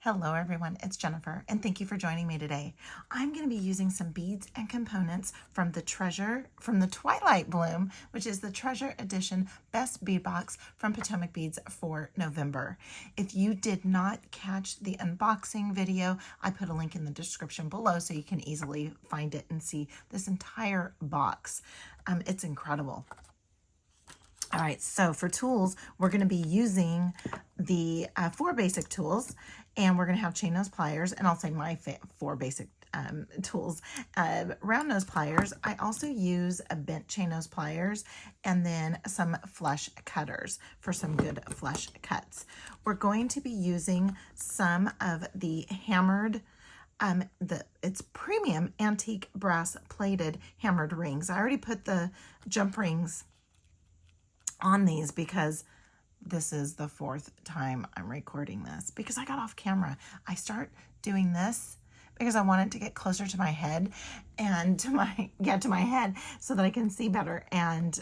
Hello everyone, it's Jennifer and thank you for joining me today. I'm going to be using some beads and components from the Twilight Bloom, which is the Treasure Edition Best Bead Box from Potomac Beads for November. If you did not catch the unboxing video, I put a link in the description below so you can easily find it and see this entire box. It's incredible. All right, so for tools, we're going to be using the 4 basic tools, and we're going to have chain nose pliers, and I'll say my 4 basic tools. Round nose pliers. I also use a bent chain nose pliers, and then some flush cutters for some good flush cuts. We're going to be using some of the hammered it's premium antique brass plated hammered rings. I already put the jump rings on these because this is the 4th time I'm recording this because I got off camera. I start doing this because I want it to get closer to my head and to my head so that I can see better. And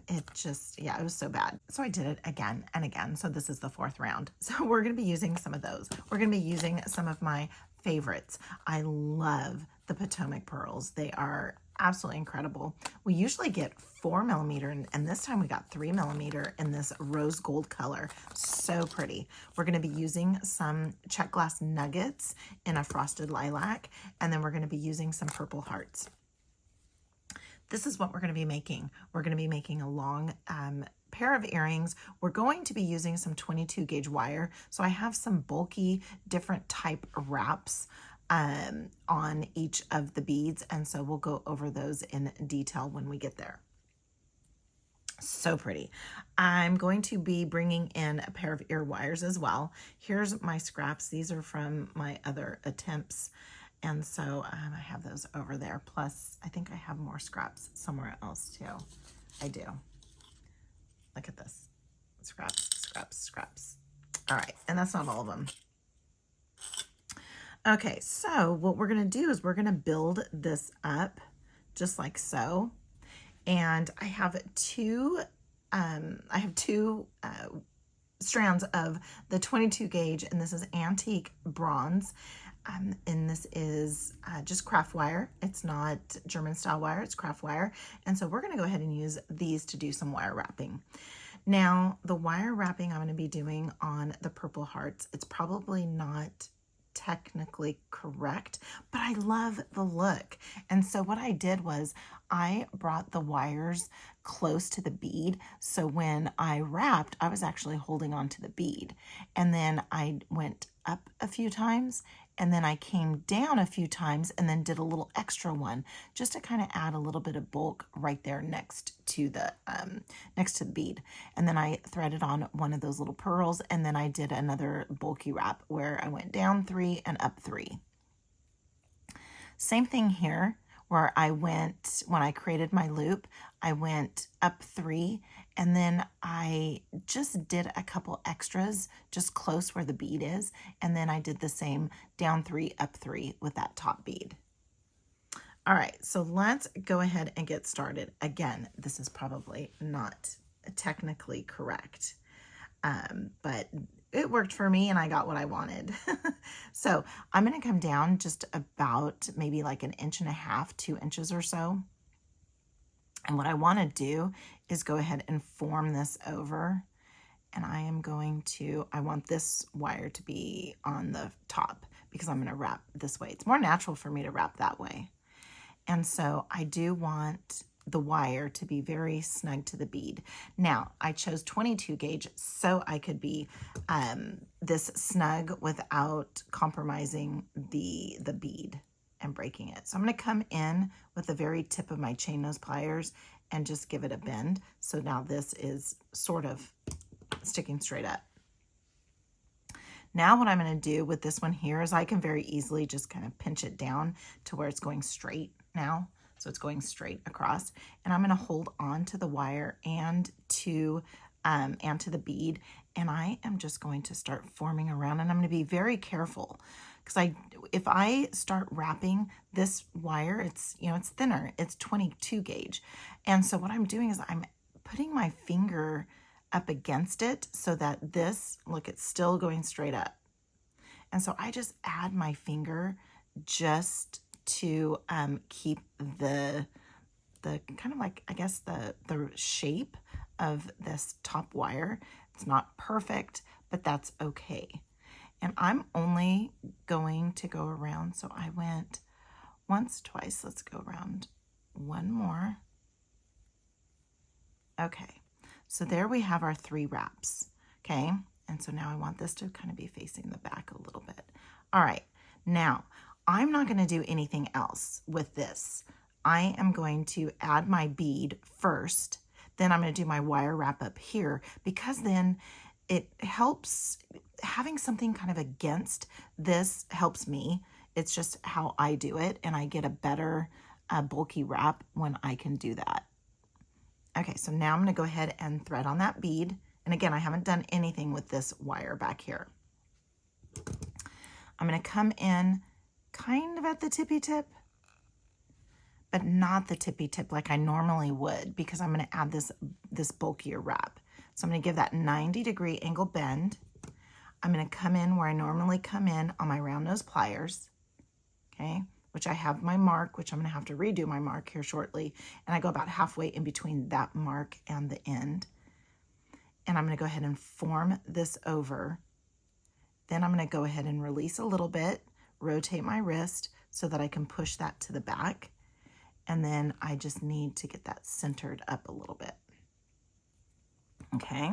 it was so bad. So I did it again and again. So this is the 4th round. So we're going to be using some of those. We're going to be using some of my favorites. I love the Potomac pearls. They are absolutely incredible. We usually get 4mm, and this time we got 3mm in this rose gold color. So pretty. We're going to be using some check glass nuggets in a frosted lilac, and then we're going to be using some purple hearts. This is what we're going to be making. We're going to be making a long pair of earrings. We're going to be using some 22 gauge wire. So I have some bulky different type wraps on each of the beads, and so we'll go over those in detail when we get there. So pretty. I'm going to be bringing in a pair of ear wires as well. Here's my scraps. These are from my other attempts, and so I have those over there. Plus, I think I have more scraps somewhere else too. I do. Look at this. Scraps, scraps, scraps. All right, and that's not all of them. Okay, so what we're going to do is we're going to build this up just like so. And I have two strands of the 22 gauge, and this is antique bronze. And this is just craft wire. It's not German style wire, it's craft wire. And so we're going to go ahead and use these to do some wire wrapping. Now, the wire wrapping I'm going to be doing on the purple hearts, it's probably not technically correct, but I love the look. And so what I did was I brought the wires close to the bead, so when I wrapped, I was actually holding on to the bead, and then I went up a few times, and then I came down a few times, and then did a little extra one just to kind of add a little bit of bulk right there next to the bead. And then I threaded on one of those little pearls, and then I did another bulky wrap where I went down 3 and up 3. Same thing here, where I went, when I created my loop, I went up 3, and then I just did a couple extras just close where the bead is, and then I did the same down 3, up 3 with that top bead. All right, so let's go ahead and get started. Again, this is probably not technically correct, but it worked for me and I got what I wanted. So I'm going to come down just about maybe like 1.5 inches, 2 inches or so. And what I want to do is go ahead and form this over. And I want this wire to be on the top because I'm going to wrap this way. It's more natural for me to wrap that way. And so I do want the wire to be very snug to the bead. Now, I chose 22 gauge so I could be this snug without compromising the bead and breaking it. So I'm going to come in with the very tip of my chain nose pliers and just give it a bend. So now this is sort of sticking straight up. Now what I'm going to do with this one here is I can very easily just kind of pinch it down to where it's going straight now. So it's going straight across, and I'm going to hold on to the wire and to the bead, and I am just going to start forming around, and I'm going to be very careful because if I start wrapping this wire, it's thinner, it's 22 gauge, and so what I'm doing is I'm putting my finger up against it so that this, look, it's still going straight up. And so I just add my finger just to keep the kind of like, I guess, the shape of this top wire. It's not perfect, but that's okay. And I'm only going to go around, so I went once, twice. Let's go around one more. Okay, so there we have our 3 wraps, okay? And so now I want this to kind of be facing the back a little bit. All right, now I'm not gonna do anything else with this. I am going to add my bead first, then I'm gonna do my wire wrap up here, because then it helps, having something kind of against this helps me. It's just how I do it, and I get a better bulky wrap when I can do that. Okay, so now I'm gonna go ahead and thread on that bead. And again, I haven't done anything with this wire back here. I'm gonna come in kind of at the tippy tip, but not the tippy tip like I normally would, because I'm gonna add this bulkier wrap. So I'm gonna give that 90-degree angle bend. I'm gonna come in where I normally come in on my round nose pliers, okay? Which I have my mark, which I'm gonna have to redo my mark here shortly. And I go about halfway in between that mark and the end. And I'm gonna go ahead and form this over. Then I'm gonna go ahead and release a little bit, rotate my wrist so that I can push that to the back. And then I just need to get that centered up a little bit. Okay.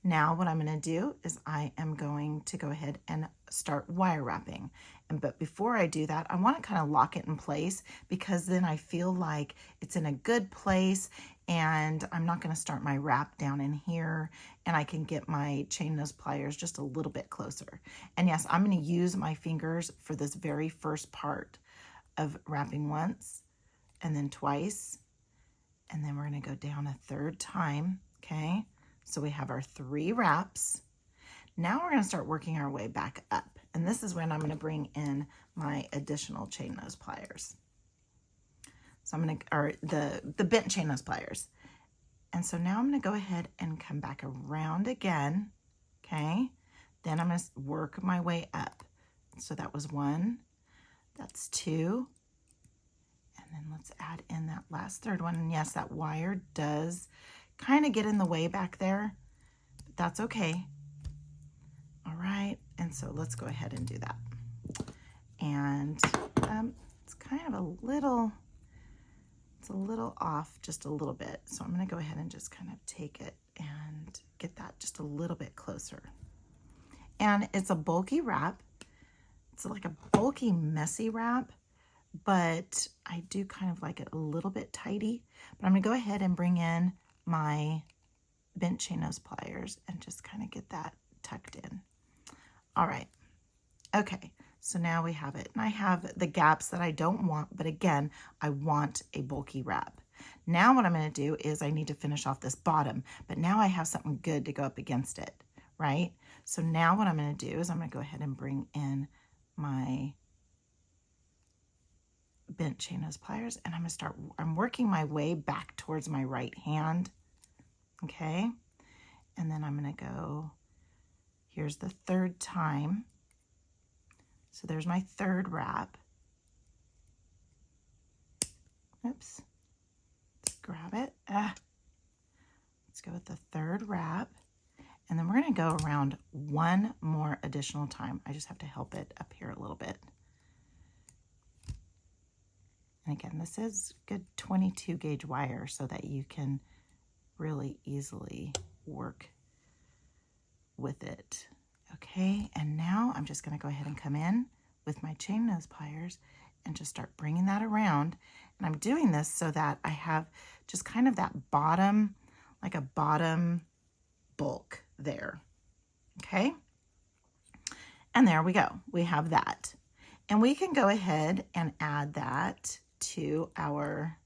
Now what I'm going to do is I am going to go ahead and start wire wrapping. But before I do that, I want to kind of lock it in place, because then I feel like it's in a good place, and I'm not going to start my wrap down in here, and I can get my chain nose pliers just a little bit closer. And yes, I'm going to use my fingers for this very first part of wrapping once and then twice, and then we're going to go down a 3rd time. Okay. So we have our 3 wraps. Now we're going to start working our way back up. And this is when I'm going to bring in my additional chain nose pliers. So I'm going to, or the bent chain nose pliers. And so now I'm going to go ahead and come back around again. Okay. Then I'm going to work my way up. So that was 1, that's 2. And then let's add in that last 3rd one. And yes, that wire does kind of get in the way back there, but that's okay. All right, and so let's go ahead and do that. And it's kind of a little off just a little bit. So I'm gonna go ahead and just kind of take it and get that just a little bit closer. And it's a bulky wrap. It's like a bulky, messy wrap, but I do kind of like it a little bit tidy. But I'm gonna go ahead and bring in my bent chain nose pliers and just kind of get that tucked in. All right. Okay. So now we have it. And I have the gaps that I don't want, but again, I want a bulky wrap. Now what I'm going to do is I need to finish off this bottom, but now I have something good to go up against it, right? So now what I'm going to do is I'm going to go ahead and bring in my bent chain nose pliers, and I'm working my way back towards my right hand. Okay. And then I'm going to go, here's the 3rd time. So there's my 3rd wrap. Oops. Let's grab it. Let's go with the 3rd wrap. And then we're going to go around 1 more additional time. I just have to help it up here a little bit. And again, this is good 22 gauge wire so that you can really easily work with it. Okay, and now I'm just going to go ahead and come in with my chain nose pliers and just start bringing that around. And I'm doing this so that I have just kind of that bottom, like a bottom bulk there. Okay, and there we go. We have that. And we can go ahead and add that to our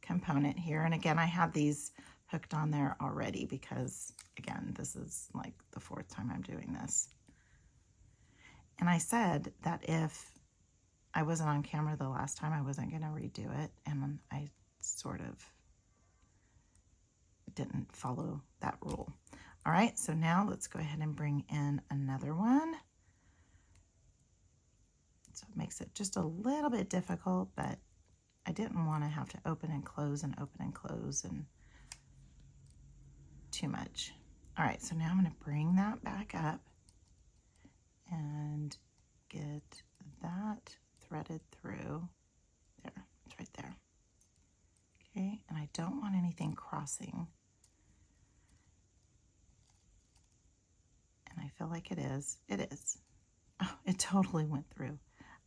component here. And again, I have these hooked on there already because, again, this is like the 4th time I'm doing this. And I said that if I wasn't on camera the last time, I wasn't going to redo it. And I sort of didn't follow that rule. All right, so now let's go ahead and bring in another one. So it makes it just a little bit difficult, but I didn't want to have to open and close and open and close and too much. All right, so now I'm going to bring that back up and get that threaded through. There, it's right there. Okay, and I don't want anything crossing. And I feel like it is. It is. Oh, it totally went through.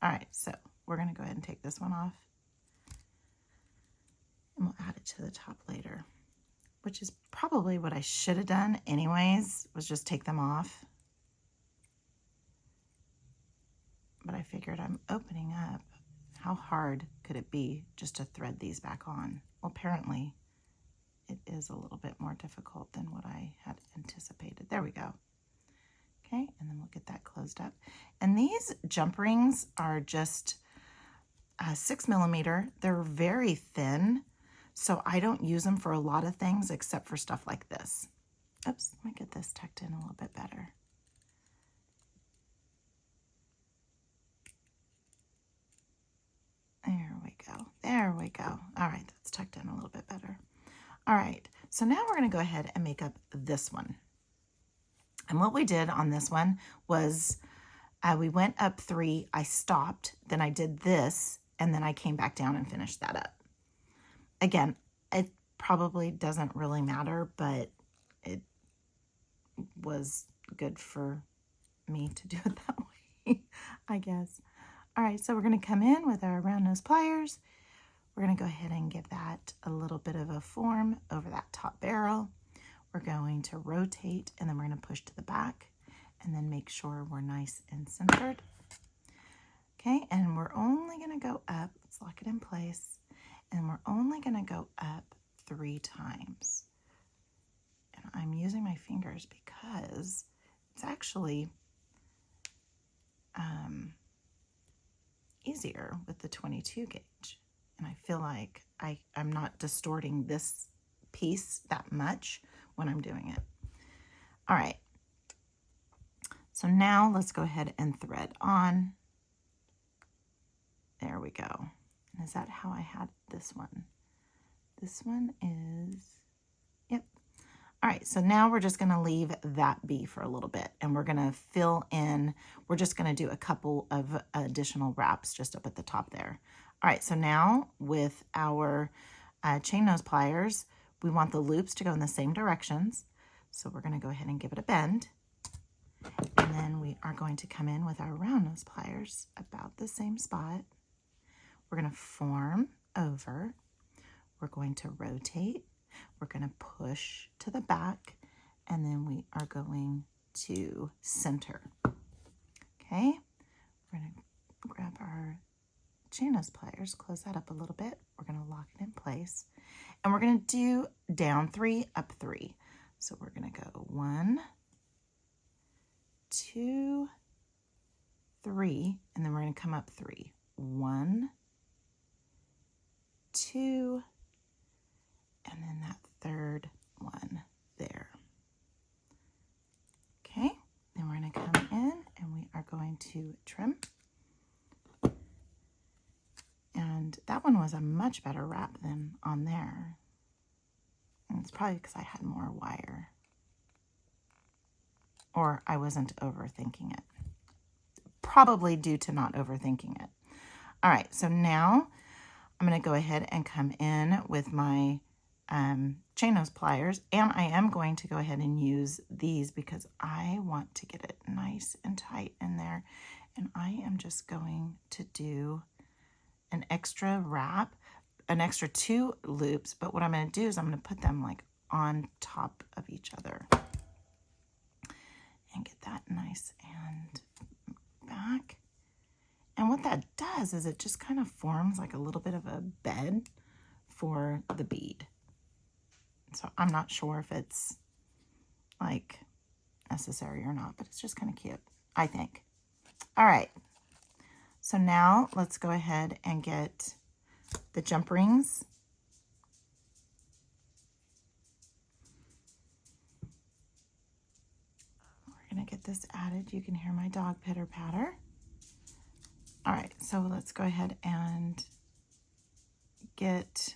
All right, so we're going to go ahead and take this one off. And we'll add it to the top later, which is probably what I should have done anyways, was just take them off. But I figured I'm opening up. How hard could it be just to thread these back on? Well, apparently it is a little bit more difficult than what I had anticipated. There we go. Okay, and then we'll get that closed up. And these jump rings are just 6 millimeter. They're very thin, so I don't use them for a lot of things except for stuff like this. Oops, let me get this tucked in a little bit better. There we go. There we go. All right, that's tucked in a little bit better. All right, so now we're going to go ahead and make up this one. And what we did on this one was we went up 3, I stopped, then I did this, and then I came back down and finished that up. Again, it probably doesn't really matter, but it was good for me to do it that way, I guess. All right, so we're going to come in with our round nose pliers. We're going to go ahead and give that a little bit of a form over that top barrel. We're going to rotate, and then we're going to push to the back, and then make sure we're nice and centered. Okay, and we're only going to go up. Let's lock it in place. And we're only going to go up 3 times. And I'm using my fingers because it's actually easier with the 22 gauge. And I feel like I'm not distorting this piece that much when I'm doing it. All right. So now let's go ahead and thread on. There we go. And is that how I had this one? This one is, yep. All right, so now we're just gonna leave that be for a little bit, and we're gonna fill in, we're just gonna do a couple of additional wraps just up at the top there. All right, so now with our chain nose pliers, we want the loops to go in the same directions. So we're gonna go ahead and give it a bend. And then we are going to come in with our round nose pliers about the same spot. We're gonna form over. We're going to rotate. We're gonna push to the back, and then we are going to center. Okay, we're gonna grab our chain nose pliers, close that up a little bit. We're gonna lock it in place, and we're gonna do down 3, up 3. So we're gonna go 1, 2, 3, and then we're gonna come up 3. 1, 2, and then that third one there. Okay, then we're gonna come in and we are going to trim. And that one was a much better wrap than on there. And it's probably because I had more wire. Or I wasn't overthinking it. Probably due to not overthinking it. All right, so now I'm gonna go ahead and come in with my chain nose pliers, and I am going to go ahead and use these because I want to get it nice and tight in there. And I am just going to do an extra wrap, an extra 2 loops, but what I'm going to do is I'm going to put them like on top of each other and get that nice and back. And what that does is it just kind of forms like a little bit of a bed for the bead. So I'm not sure if it's like necessary or not, but it's just kind of cute, I think. All right. So now let's go ahead and get the jump rings. We're going to get this added. You can hear my dog pitter patter. All right, So let's go ahead and get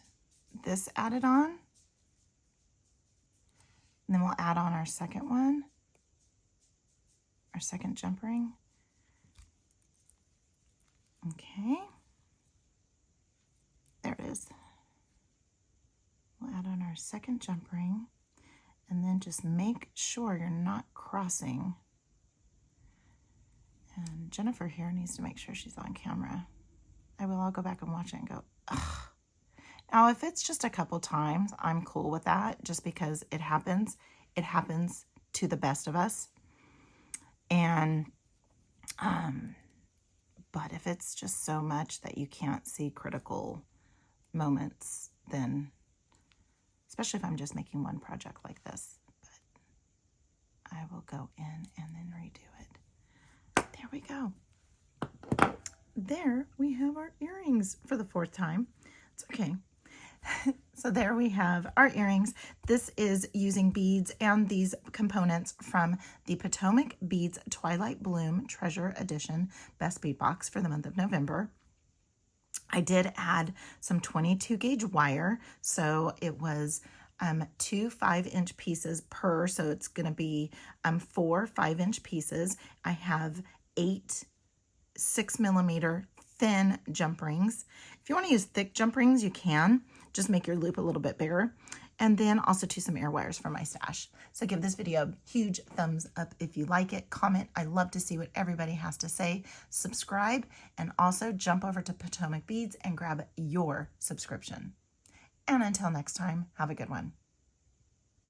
this added on. And then we'll add on our second one, our second jump ring. Okay. There it is. We'll add on our second jump ring, and then just make sure you're not crossing. And Jennifer here needs to make sure she's on camera. I'll go back and watch it and go, ugh. Now, if it's just a couple times, I'm cool with that, just because it happens. It happens to the best of us. And, but if it's just so much that you can't see critical moments, then, especially if I'm just making one project like this, but I will go in and then redo it. There we go. There we have our earrings for the 4th time. It's okay. So there we have our earrings. This is using beads and these components from the Potomac Beads Twilight Bloom Treasure Edition Best Bead Box for the month of November. I did add some 22 gauge wire, so it was 2 5-inch pieces per, so it's going to be 4 5-inch pieces. I have 8 6mm thin jump rings. If you want to use thick jump rings, you can. Just make your loop a little bit bigger. And then also some ear wires for my stash. So give this video a huge thumbs up if you like it. Comment. I love to see what everybody has to say. Subscribe, and also jump over to Potomac Beads and grab your subscription. And until next time, have a good one.